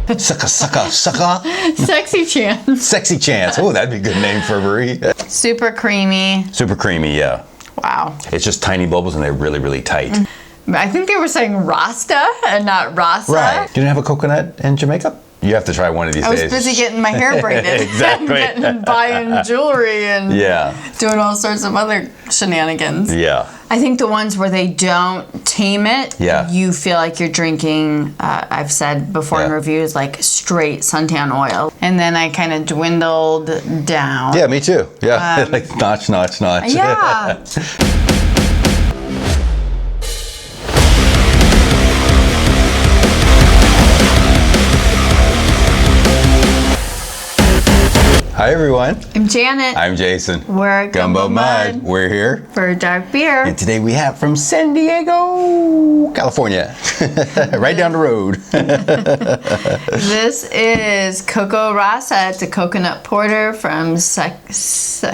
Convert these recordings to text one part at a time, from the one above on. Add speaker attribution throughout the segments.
Speaker 1: Sucka.
Speaker 2: Sexy Chance.
Speaker 1: Sexy Chance. Oh, that'd be a good name for a brewery.
Speaker 2: Super creamy.
Speaker 1: Super creamy, yeah.
Speaker 2: Wow.
Speaker 1: It's just tiny bubbles and they're really, really tight.
Speaker 2: I think they were saying Rasta and not Rasa.
Speaker 1: Right. You didn't have a coconut in Jamaica? You have to try one of these days.
Speaker 2: I was busy getting my hair braided.
Speaker 1: Exactly.
Speaker 2: and buying jewelry and doing all sorts of other shenanigans.
Speaker 1: Yeah.
Speaker 2: I think the ones where they don't tame it, you feel like you're drinking, I've said before in reviews, like straight suntan oil. And then I kind of dwindled down.
Speaker 1: Yeah, me too. Yeah, like notch.
Speaker 2: Yeah.
Speaker 1: Hi everyone.
Speaker 2: I'm Janet.
Speaker 1: I'm Jason.
Speaker 2: We're Gumbo Mud.
Speaker 1: We're here
Speaker 2: for dark beer.
Speaker 1: And today we have from San Diego, California. Right down the road.
Speaker 2: This is Coco Rasa. It's a coconut porter from Sexy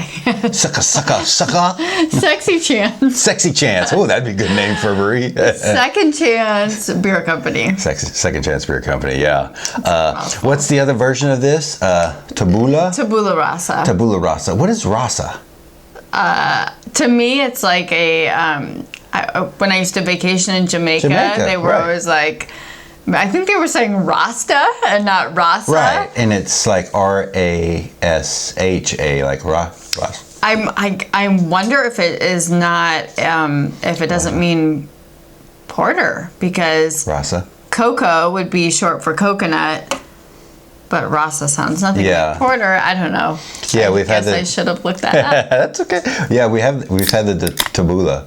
Speaker 2: Chance.
Speaker 1: Sexy Chance. Oh, that'd be a good name for a brewery.
Speaker 2: Second Chance Beer Company.
Speaker 1: Second Chance Beer Company, yeah. What's the other version of this? Tabula?
Speaker 2: Tabula Rasa.
Speaker 1: Tabula Rasa. What is Rasa?
Speaker 2: To me, it's like a, when I used to vacation in Jamaica they were always like, I think they were saying Rasta and not Rasa.
Speaker 1: Right, and it's like R-A-S-H-A, like Rasa.
Speaker 2: I wonder if it is not, if it doesn't mean porter, because
Speaker 1: Rasa.
Speaker 2: Coco would be short for coconut. But Rasa sounds nothing like porter. I don't know.
Speaker 1: Yeah,
Speaker 2: I should have looked that up.
Speaker 1: That's okay. Yeah, we've had the tabula,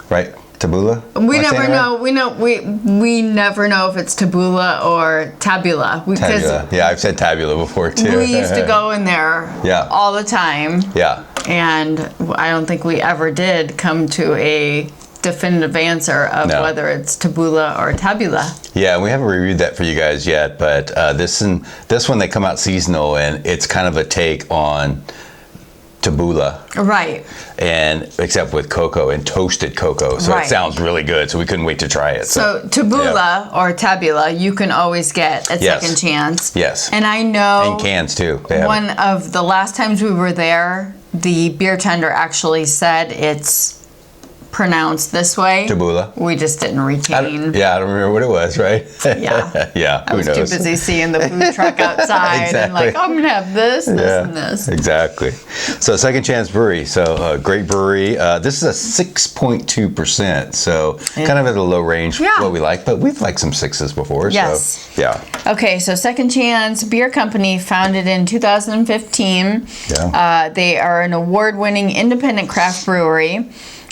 Speaker 1: right? Tabula.
Speaker 2: We never know. Right? We never know if it's tabula or tabula.
Speaker 1: Tabula. Yeah, I've said tabula before too.
Speaker 2: We used to go in there all the time.
Speaker 1: Yeah.
Speaker 2: And I don't think we ever did come to a definitive answer of whether it's tabula or tabula.
Speaker 1: Yeah, we haven't reviewed that for you guys yet, but this one they come out seasonal, and it's kind of a take on tabula.
Speaker 2: Right.
Speaker 1: And except with cocoa and toasted cocoa, so it sounds really good. So we couldn't wait to try it.
Speaker 2: So tabula or tabula, you can always get at Second Chance.
Speaker 1: Yes.
Speaker 2: And I know
Speaker 1: in cans too.
Speaker 2: One of the last times we were there, the beer tender actually said it's pronounced this way.
Speaker 1: Tabula.
Speaker 2: We just didn't retain.
Speaker 1: I don't remember what it was, right?
Speaker 2: Yeah.
Speaker 1: Yeah.
Speaker 2: I was too busy seeing the food truck outside and like, I'm gonna have this, and this.
Speaker 1: Exactly. So Second Chance Brewery. So great brewery. This is a 6.2%. So kind of at a low range what we like, but we've liked some sixes before.
Speaker 2: Yes.
Speaker 1: So yeah.
Speaker 2: Okay, so Second Chance Beer Company, founded in 2015.
Speaker 1: Yeah.
Speaker 2: They are an award-winning independent craft brewery.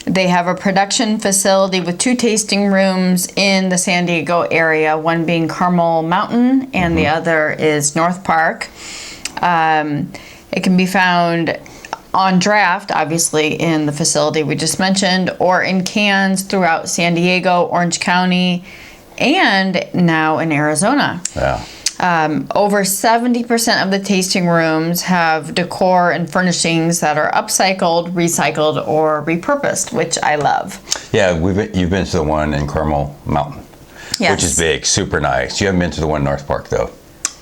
Speaker 2: They have a production facility with 2 tasting rooms in the San Diego area, one being Carmel Mountain and the other is North Park. It can be found on draft, obviously, in the facility we just mentioned, or in cans throughout San Diego, Orange County, and now in Arizona.
Speaker 1: Yeah.
Speaker 2: Over 70% of the tasting rooms have decor and furnishings that are upcycled, recycled, or repurposed, which I love.
Speaker 1: Yeah, you've been to the one in Carmel Mountain, which is big, super nice. You haven't been to the one in North Park, though.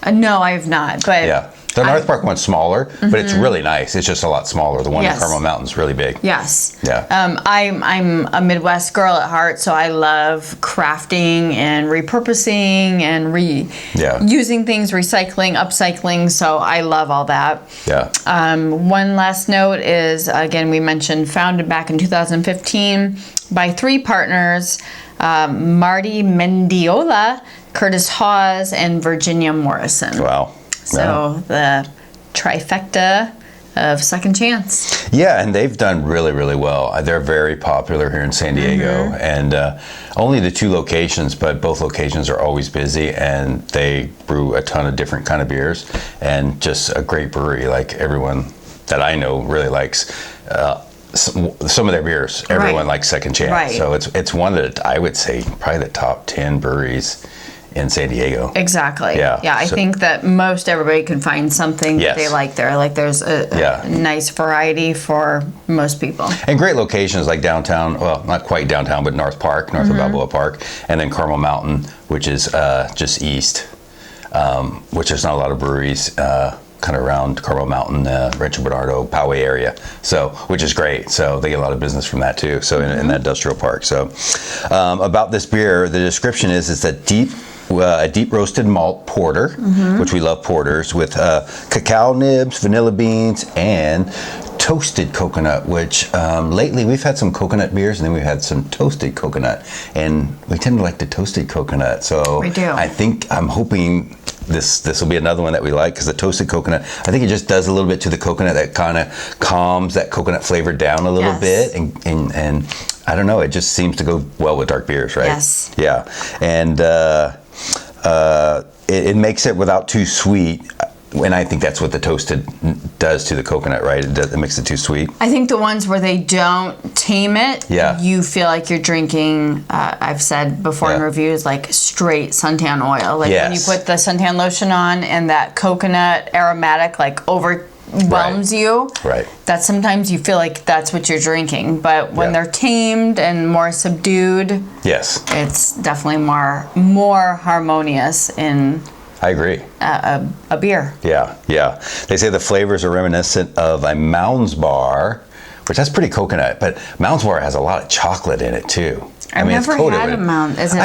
Speaker 2: No, I have not. But
Speaker 1: the North Park one's smaller, but it's really nice. It's just a lot smaller. The one in Carmel Mountain's really big.
Speaker 2: Yes.
Speaker 1: Yeah.
Speaker 2: I'm a Midwest girl at heart, so I love crafting and repurposing and using things, recycling, upcycling. So I love all that. Yeah. One last note is, again, we mentioned founded back in 2015 by 3 partners, Marty Mendiola, Curtis Hawes, and Virginia Morrison.
Speaker 1: Wow.
Speaker 2: So the trifecta of Second Chance.
Speaker 1: Yeah, and they've done really, really well. They're very popular here in San Diego, and only the 2 locations, but both locations are always busy, and they brew a ton of different kind of beers, and just a great brewery. Like everyone that I know really likes some of their beers. Everyone likes Second Chance. Right. So it's one that I would say probably the top 10 breweries in San Diego.
Speaker 2: Exactly. Yeah. I think that most everybody can find something that they like there. Like there's a nice variety for most people.
Speaker 1: And great locations like downtown, well, not quite downtown, but North Park, north of Balboa Park, and then Carmel Mountain, which is just east which there's not a lot of breweries kind of around Carmel Mountain, Rancho Bernardo, Poway area. So, which is great. So they get a lot of business from that too. So in that industrial park. So about this beer, the description is it's a deep roasted malt porter, which we love porters, with cacao nibs, vanilla beans, and toasted coconut, which lately we've had some coconut beers and then we've had some toasted coconut, and we tend to like the toasted coconut. So
Speaker 2: we do.
Speaker 1: I'm hoping this will be another one that we like, because the toasted coconut, I think it just does a little bit to the coconut that kind of calms that coconut flavor down a little bit, and I don't know, it just seems to go well with dark beers, right?
Speaker 2: Yes.
Speaker 1: Yeah, and it makes it without too sweet. And I think that's what the toasted does to the coconut, right? It makes it too sweet.
Speaker 2: I think the ones where they don't tame it, you feel like you're drinking, I've said before in reviews, like straight suntan oil. Like when you put the suntan lotion on and that coconut aromatic like overwhelms you. Right. That sometimes you feel like that's what you're drinking. But when they're tamed and more subdued, it's definitely more harmonious in...
Speaker 1: I agree.
Speaker 2: A beer.
Speaker 1: Yeah. They say the flavors are reminiscent of a Mounds Bar, which that's pretty coconut, but Mounds Bar has a lot of chocolate in it too.
Speaker 2: I've never had a Mounds. Is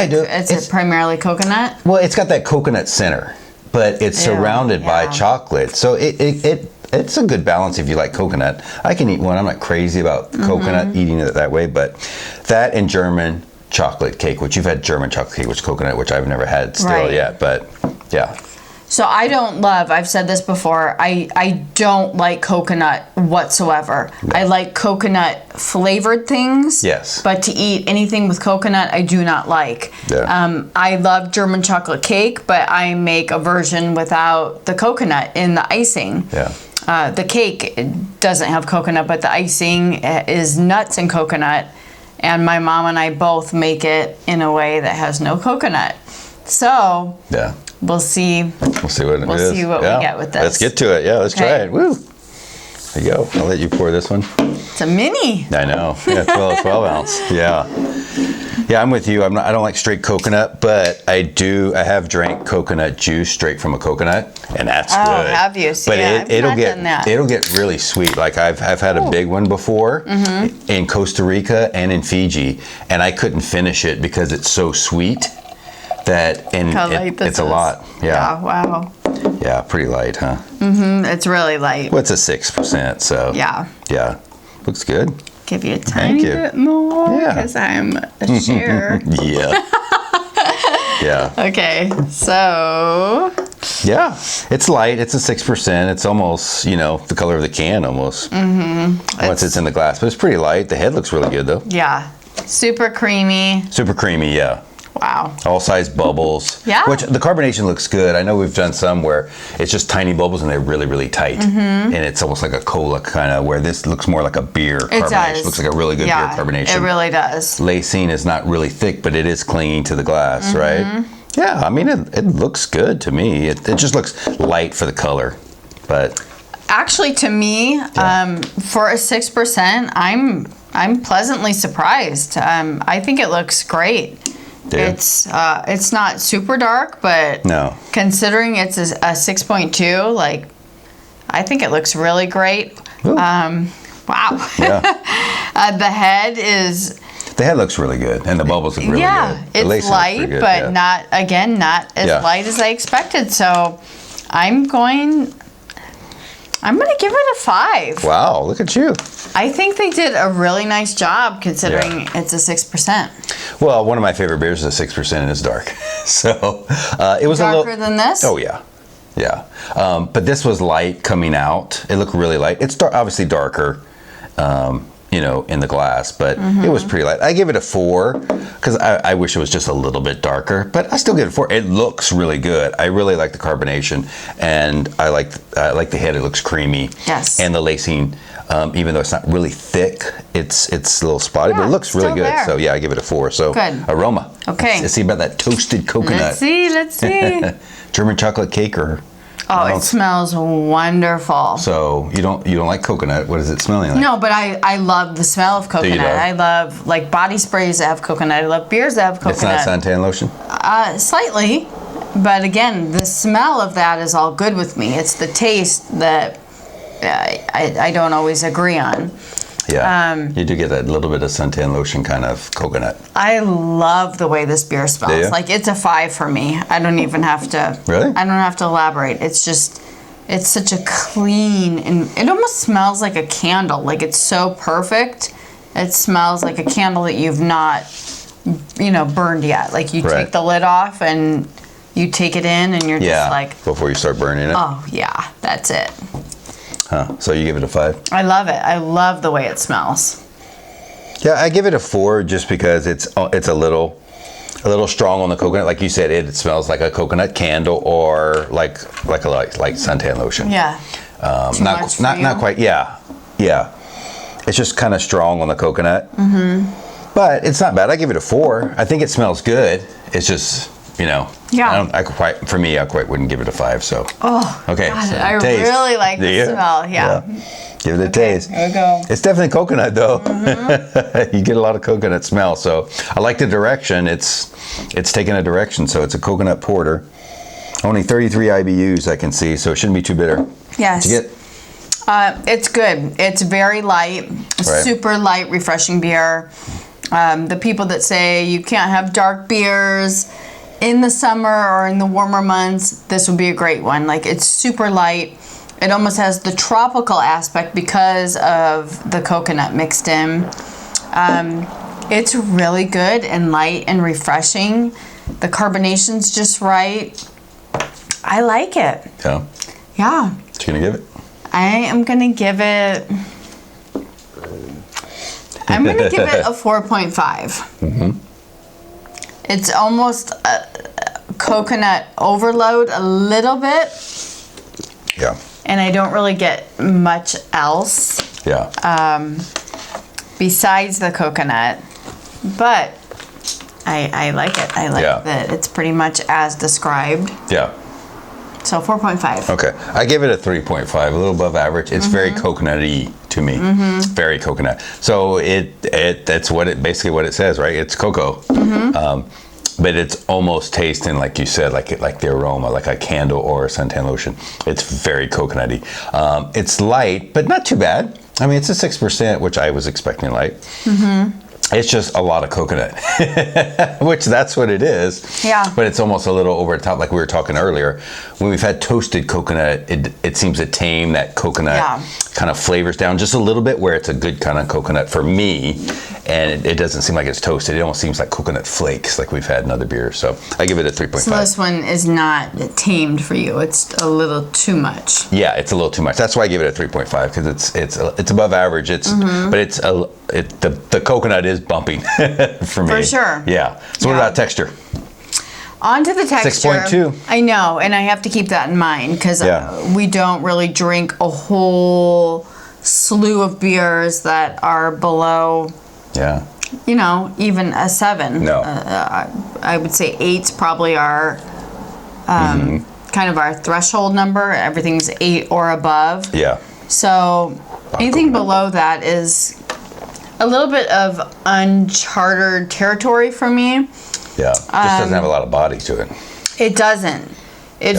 Speaker 2: it primarily coconut?
Speaker 1: Well, it's got that coconut center, but it's surrounded by chocolate. So it's a good balance if you like coconut. I can eat one. I'm not crazy about coconut, eating it that way, but that and German chocolate cake, which you've had German chocolate cake with coconut, which I've never had still yet, but yeah.
Speaker 2: So I've said this before, I don't like coconut whatsoever. No. I like coconut flavored things. Yes. But to eat anything with coconut, I do not like. Yeah. I love German chocolate cake, but I make a version without the coconut in the icing. Yeah. The cake doesn't have coconut, but the icing is nuts and coconut. And my mom and I both make it in a way that has no coconut. So we'll see. We'll see what we get with this.
Speaker 1: Let's get to it. Yeah, let's try it. Woo! There you go. I'll let you pour this one.
Speaker 2: It's a mini.
Speaker 1: I know. Yeah, 12 ounce. Yeah. Yeah, I'm with you. I don't like straight coconut, but I have drank coconut juice straight from a coconut, and that's good. Oh,
Speaker 2: have you? See,
Speaker 1: but it'll get really sweet. Like I've had a big one before in Costa Rica and in Fiji, and I couldn't finish it because it's so sweet it's a lot. Yeah.
Speaker 2: Wow.
Speaker 1: Yeah, pretty light, huh?
Speaker 2: It's really light.
Speaker 1: Well, it's a 6%, so yeah, looks good.
Speaker 2: Give you a tiny bit more because I'm a share.
Speaker 1: Yeah.
Speaker 2: Okay, so.
Speaker 1: Yeah, it's light. It's a 6%. It's almost, the color of the can almost. Once it's in the glass, but it's pretty light. The head looks really good though.
Speaker 2: Yeah, super creamy.
Speaker 1: Super creamy, yeah.
Speaker 2: Wow.
Speaker 1: All size bubbles. Yeah. Which the carbonation looks good. I know we've done some where it's just tiny bubbles and they're really, really tight. And it's almost like a cola kind of, where this looks more like a beer carbonation. It does. It looks like a really good beer carbonation.
Speaker 2: It really does.
Speaker 1: Lacing is not really thick, but it is clinging to the glass, right? Yeah, I mean, it looks good to me. It just looks light for the color, but...
Speaker 2: Actually, to me, for a 6%, I'm pleasantly surprised. I think it looks great. Yeah. It's not super dark, but considering it's a 6.2, like, I think it looks really great. Wow. Yeah. The head looks really good, and the bubbles look really good. Yeah, it's light, but not as light as I expected. So I'm going to give it a 5.
Speaker 1: Wow, look at you.
Speaker 2: I think they did a really nice job considering it's a 6%.
Speaker 1: Well, one of my favorite beers is a 6% and it's dark. So it was
Speaker 2: darker than this?
Speaker 1: Oh, yeah. Yeah. But this was light coming out. It looked really light. It's obviously darker, in the glass, but it was pretty light. I give it a 4 because I wish it was just a little bit darker, but I still give it a 4. It looks really good. I really like the carbonation, and I like the head. It looks creamy. Yes. And the lacing, even though it's not really thick, it's a little spotty, but it looks really good. There. So yeah, I give it a 4. So good. Aroma.
Speaker 2: Okay.
Speaker 1: Let's see about that toasted coconut.
Speaker 2: Let's see.
Speaker 1: German chocolate cake or...
Speaker 2: Oh, it smells wonderful.
Speaker 1: So you don't like coconut? What is it smelling like?
Speaker 2: No, but I love the smell of coconut. I love like body sprays that have coconut. I love beers that have coconut.
Speaker 1: It's not suntan lotion?
Speaker 2: Slightly. But again, the smell of that is all good with me. It's the taste that I don't always agree on.
Speaker 1: Yeah, you do get that little bit of suntan lotion kind of coconut.
Speaker 2: I love the way this beer smells.
Speaker 1: Do you?
Speaker 2: Like, it's a 5 for me. I don't even have to.
Speaker 1: Really?
Speaker 2: I don't have to elaborate. It's just, it's such a clean, and it almost smells like a candle. Like, it's so perfect. It smells like a candle that you've not, burned yet. Like, you
Speaker 1: Right.
Speaker 2: take the lid off and you take it in, and you're just like,
Speaker 1: before you start burning it.
Speaker 2: oh yeah, that's it.
Speaker 1: Huh. So you give it a 5?
Speaker 2: I love it. I love the way it smells.
Speaker 1: Yeah, I give it a 4 just because it's a little strong on the coconut. Like you said, it smells like a coconut candle or like suntan lotion.
Speaker 2: Yeah. Too much for you?
Speaker 1: Not quite. Yeah. It's just kind of strong on the coconut. Mm-hmm. But it's not bad. I give it a 4. I think it smells good. It's just,
Speaker 2: Yeah.
Speaker 1: I quite wouldn't give it a 5. So.
Speaker 2: Oh.
Speaker 1: Okay.
Speaker 2: God,
Speaker 1: So
Speaker 2: I
Speaker 1: taste.
Speaker 2: really like
Speaker 1: Do
Speaker 2: the
Speaker 1: you?
Speaker 2: smell. Yeah.
Speaker 1: Give it a taste.
Speaker 2: Here we go.
Speaker 1: It's definitely coconut though.
Speaker 2: Mm-hmm.
Speaker 1: You get a lot of coconut smell. So I like the direction. It's taking a direction. So it's a coconut porter. Only 33 IBUs I can see, so it shouldn't be too bitter.
Speaker 2: Yes.
Speaker 1: Did you get?
Speaker 2: It's good. It's very light,
Speaker 1: Right.
Speaker 2: super light, refreshing beer. The people that say you can't have dark beers in the summer or in the warmer months, this would be a great one. Like, it's super light. It almost has the tropical aspect because of the coconut mixed in. It's really good and light and refreshing. The carbonation's just right. I like it.
Speaker 1: Yeah.
Speaker 2: Yeah.
Speaker 1: What you gonna give it?
Speaker 2: I am going to give it... I'm going to give it a 4.5.
Speaker 1: Mm-hmm.
Speaker 2: It's almost a coconut overload a little bit,
Speaker 1: Yeah.
Speaker 2: and I don't really get much else
Speaker 1: Yeah.
Speaker 2: besides the coconut, but I like it. I like
Speaker 1: Yeah.
Speaker 2: that it's pretty much as described.
Speaker 1: Yeah.
Speaker 2: So 4.5.
Speaker 1: Okay. I give it a 3.5, a little above average. It's very coconutty to me. Very coconut. So that's basically what it says, right? It's cocoa. But it's almost tasting, like you said, like the aroma, like a candle or a suntan lotion. It's very coconutty. It's light, but not too bad. I mean, it's a 6%, which I was expecting light. It's just a lot of coconut, which that's what it is.
Speaker 2: Yeah.
Speaker 1: But it's almost a little over the top, like we were talking earlier. When we've had toasted coconut, it seems to tame that coconut kind of flavors down just a little bit, where it's a good kind of coconut for me. And it doesn't seem like it's toasted. It almost seems like coconut flakes, like we've had in other beers. So I give it a 3.5.
Speaker 2: So this one is not tamed for you. It's a little too much.
Speaker 1: Yeah, it's a little too much. That's why I give it a 3.5, because it's above average. But the coconut is bumping for me.
Speaker 2: For sure.
Speaker 1: Yeah. So what
Speaker 2: Yeah.
Speaker 1: about texture?
Speaker 2: On to the texture.
Speaker 1: 6.2.
Speaker 2: I know, and I have to keep that in mind because
Speaker 1: Yeah.
Speaker 2: we don't really drink a whole slew of beers that are below,
Speaker 1: Yeah.
Speaker 2: even a 7.
Speaker 1: No.
Speaker 2: I would say 8's probably our kind of our threshold number. Everything's 8 or above.
Speaker 1: Yeah.
Speaker 2: So anything below that is a little bit of uncharted territory for me.
Speaker 1: Yeah. Just doesn't have a lot of body to it.
Speaker 2: It doesn't. It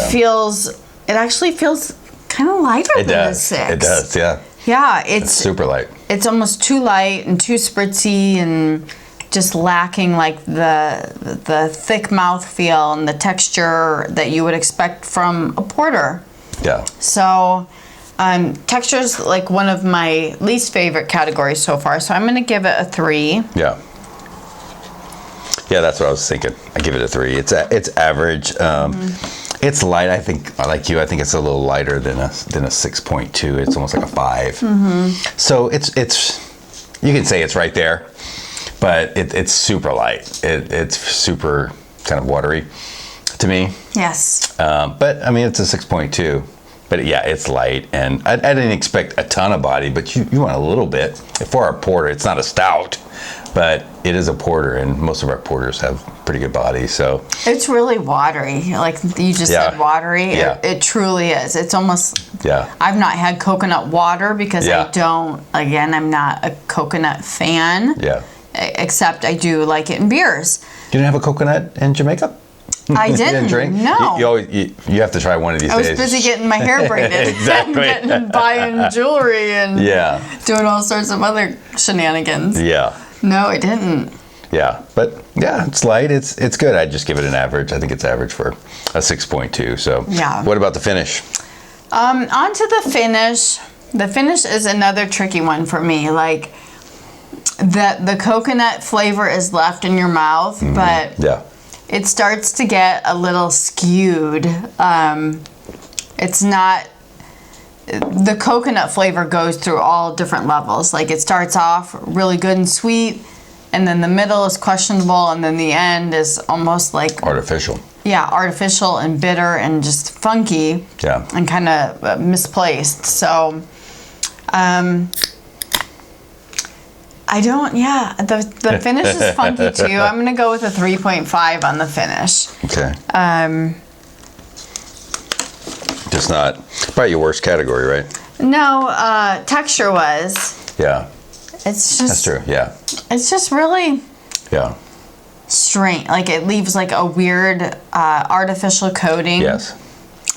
Speaker 2: actually feels kind of lighter
Speaker 1: It
Speaker 2: than
Speaker 1: does.
Speaker 2: a 6.
Speaker 1: It does. Yeah.
Speaker 2: Yeah,
Speaker 1: It's super light.
Speaker 2: it's almost too light and too spritzy and just lacking like the thick mouthfeel and the texture that you would expect from a porter.
Speaker 1: Yeah.
Speaker 2: So texture's like one of my least favorite categories so far, so I'm going to give it a 3.
Speaker 1: Yeah. Yeah, that's what I was thinking. I give it a 3. It's average. It's light. I think, like you, I think it's a little lighter than a 6.2. It's almost like a 5. So it's you can say it's right there, but it's super light. It's super kind of watery to me.
Speaker 2: Yes.
Speaker 1: But I mean, it's a 6.2. But yeah, it's light, and I didn't expect a ton of body, but you want a little bit. For our porter, it's not a stout, but it is a porter, and most of our porters have pretty good body, so.
Speaker 2: It's really watery. Like you just said, watery.
Speaker 1: Yeah.
Speaker 2: It truly is. It's almost.
Speaker 1: Yeah.
Speaker 2: I've not had coconut water because I'm not a coconut fan.
Speaker 1: Yeah.
Speaker 2: Except I do like it in beers.
Speaker 1: You didn't have a coconut in Jamaica?
Speaker 2: I
Speaker 1: You
Speaker 2: didn't.
Speaker 1: drink?
Speaker 2: No.
Speaker 1: You have to try one of these
Speaker 2: I was
Speaker 1: days.
Speaker 2: busy getting my hair braided
Speaker 1: Exactly.
Speaker 2: and buying jewelry and doing all sorts of other shenanigans.
Speaker 1: Yeah.
Speaker 2: No, I didn't.
Speaker 1: Yeah. But yeah, it's light. It's good. I'd just give it an average. I think it's average for a 6.2. So
Speaker 2: yeah.
Speaker 1: What about the finish?
Speaker 2: On to the finish. The finish is another tricky one for me. Like the coconut flavor is left in your mouth, but it starts to get a little skewed. It's not, the coconut flavor goes through all different levels. Like it starts off really good and sweet, and then the middle is questionable, and then the end is almost like
Speaker 1: artificial. Yeah,
Speaker 2: artificial and bitter and just funky.
Speaker 1: Yeah.
Speaker 2: And kind of misplaced. So, the finish is funky too. I'm gonna go with a 3.5 on the finish.
Speaker 1: Okay. Just not probably your worst category, right?
Speaker 2: No, texture was.
Speaker 1: Yeah.
Speaker 2: It's just.
Speaker 1: That's true. Yeah.
Speaker 2: It's just really.
Speaker 1: Yeah.
Speaker 2: Strange. Like it leaves like a weird artificial coating.
Speaker 1: Yes.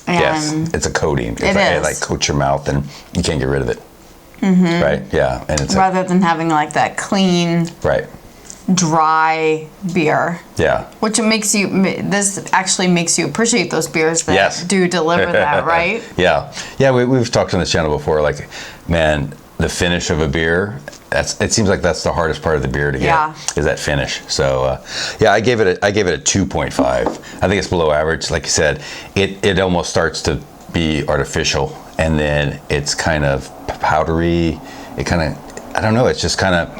Speaker 2: And
Speaker 1: yes. It's a coating.
Speaker 2: It
Speaker 1: like coats your mouth and you can't get rid of it. Mm-hmm. Right. Yeah. And it's
Speaker 2: rather than having like that clean.
Speaker 1: Right.
Speaker 2: Dry beer.
Speaker 1: Yeah.
Speaker 2: Which this actually makes you appreciate those beers that do deliver that, right?
Speaker 1: Yeah. Yeah, we've talked on this channel before, like, man, the finish of a beer, it seems like that's the hardest part of the beer to get, is that finish. So, I gave it a 2.5. I think it's below average. Like you said, it almost starts to be artificial, and then it's kind of powdery. It kind of, I don't know, it's just kind of,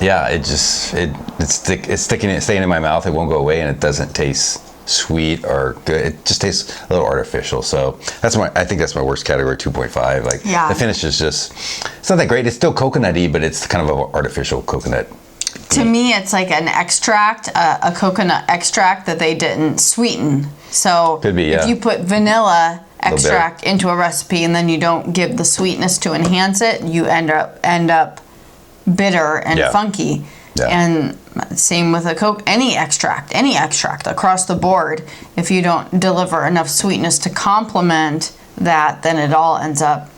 Speaker 1: it's staying in my mouth. It won't go away, and it doesn't taste sweet or good. It just tastes a little artificial. So I think that's my worst category, 2.5. Like the finish is just, it's not that great. It's still coconutty, but it's kind of an artificial coconut.
Speaker 2: To me, it's like an extract, a coconut extract that they didn't sweeten. So
Speaker 1: could be,
Speaker 2: if you put vanilla extract into a recipe and then you don't give the sweetness to enhance it, you end up bitter and funky. Yeah. And same with any extract across the board. If you don't deliver enough sweetness to complement that, then it all ends up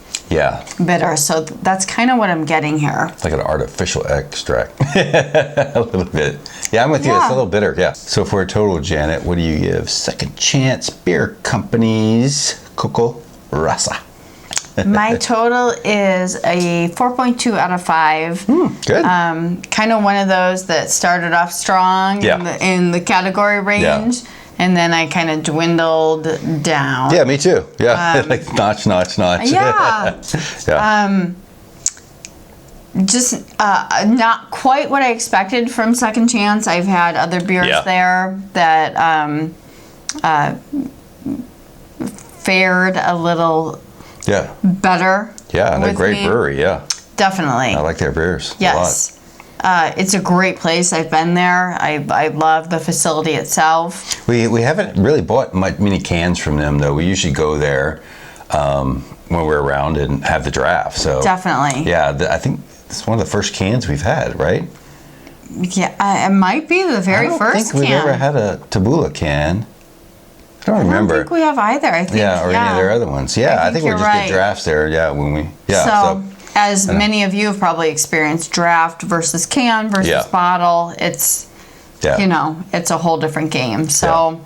Speaker 2: bitter. So that's kind of what I'm getting here.
Speaker 1: It's like an artificial extract. A little bit. Yeah, I'm with you. It's a little bitter. Yeah. So for a total, Janet, what do you give Second Chance Beer Company's Coco Rasa?
Speaker 2: My total is a 4.2 out of 5.
Speaker 1: Good.
Speaker 2: Kind of one of those that started off strong in the category range, and then I kind of dwindled down.
Speaker 1: Yeah, me too. Yeah, like notch.
Speaker 2: Yeah. Just not quite what I expected from Second Chance. I've had other beers there that fared a little better.
Speaker 1: Yeah, and they're a great brewery,
Speaker 2: Definitely.
Speaker 1: I like their beers a lot.
Speaker 2: It's a great place. I've been there. I love the facility itself.
Speaker 1: We haven't really bought many cans from them, though. We usually go there when we're around and have the draft. So
Speaker 2: definitely.
Speaker 1: Yeah, I think it's one of the first cans we've had, right?
Speaker 2: Yeah, it might be the very first can. I don't think
Speaker 1: we've ever had a Tabula can. I don't remember.
Speaker 2: I don't think we have either. I think,
Speaker 1: or any of their other ones. Yeah, I think we just get drafts there. Yeah, when we. Yeah.
Speaker 2: So as many of you have probably experienced, draft versus can versus bottle, it's it's a whole different game. So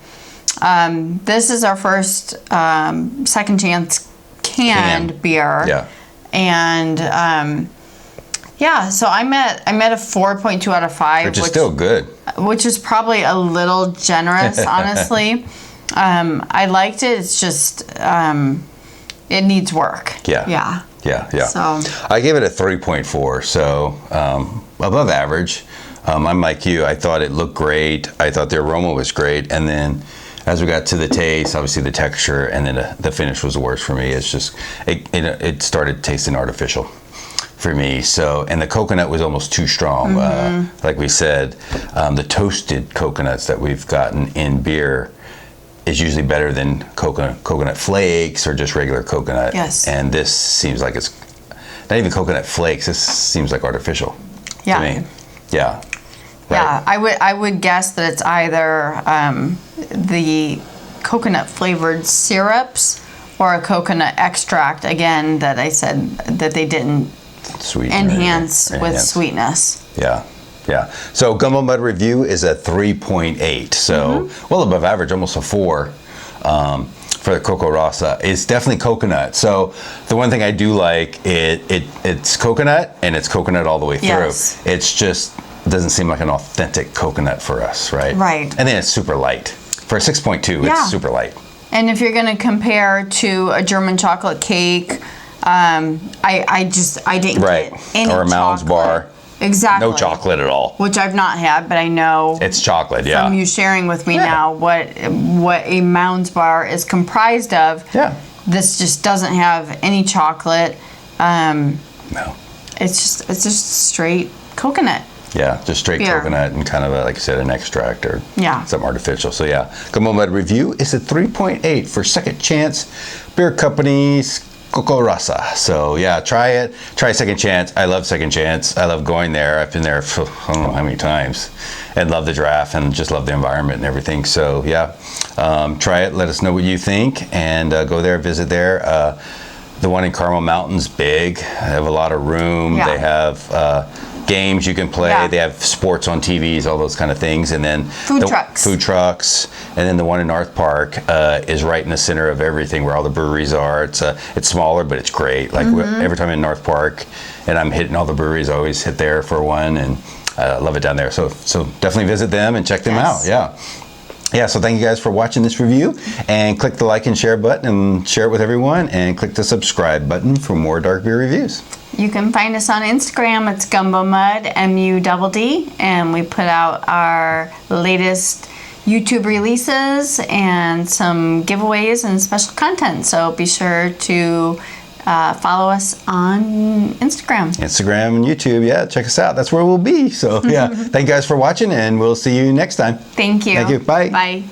Speaker 2: this is our first Second Chance canned beer. Yeah. And so I'm at a 4.2 out of 5,
Speaker 1: which is still good.
Speaker 2: Which is probably a little generous, honestly. I liked it. It's just it needs work. Yeah. So
Speaker 1: I gave it a 3.4. So above average. I'm like you. I thought it looked great. I thought the aroma was great, and then as we got to the taste, obviously the texture, and then the finish was the worst for me. It's just it started tasting artificial for me. So, and the coconut was almost too strong. Like we said, the toasted coconuts that we've gotten in beer is usually better than coconut flakes or just regular coconut.
Speaker 2: Yes.
Speaker 1: And this seems like it's not even coconut flakes. This seems like artificial to me. Yeah.
Speaker 2: Yeah, I would guess that it's either the coconut flavored syrups or a coconut extract, again, that I said that they didn't enhance with sweetness.
Speaker 1: Yeah. Yeah. So Gumbo Mud review is a 3.8. So well above average, almost a 4 for the Coco Rasa. It's definitely coconut. So the one thing I do like, it's coconut, and it's coconut all the way through.
Speaker 2: Yes.
Speaker 1: It's just doesn't seem like an authentic coconut for us, right?
Speaker 2: Right.
Speaker 1: And then it's super light. For a 6.2, it's super light.
Speaker 2: And if you're going to compare to a German chocolate cake, I didn't get any
Speaker 1: or a Mounds Bar.
Speaker 2: Exactly.
Speaker 1: No chocolate at all.
Speaker 2: Which I've not had, but I know
Speaker 1: it's chocolate. Yeah.
Speaker 2: From you sharing with me now what a Mounds Bar is comprised of.
Speaker 1: Yeah.
Speaker 2: This just doesn't have any chocolate.
Speaker 1: No.
Speaker 2: It's just straight coconut.
Speaker 1: Yeah, just straight coconut and kind of like I said, an extract or something artificial. So yeah, Gumbo Mud review is a 3.8 for Second Chance Beer Company's Coco Rasa. So yeah, try it. Try Second Chance. I love Second Chance. I love going there. I've been there for I don't know how many times, and love the draft and just love the environment and everything. So yeah, try it. Let us know what you think, and go there, visit there. The one in Carmel Mountain's big. They have a lot of room. They have games you can play. They have sports on TVs, all those kind of things, and then food trucks. And then the one in North Park is right in the center of everything, where all the breweries are. It's smaller, but it's great. Like every time I'm in North Park, and I'm hitting all the breweries, I always hit there for one, and I love it down there. So definitely visit them and check them out. Yeah, so thank you guys for watching this review, and click the like and share button and share it with everyone, and click the subscribe button for more dark beer reviews.
Speaker 2: You can find us on Instagram. It's Gumbo Mud, MUDD, and we put out our latest YouTube releases and some giveaways and special content. So be sure to follow us on Instagram.
Speaker 1: Instagram and YouTube, check us out. That's where we'll be. So thank you guys for watching, and we'll see you next time.
Speaker 2: Thank you.
Speaker 1: Thank you. Bye.
Speaker 2: Bye.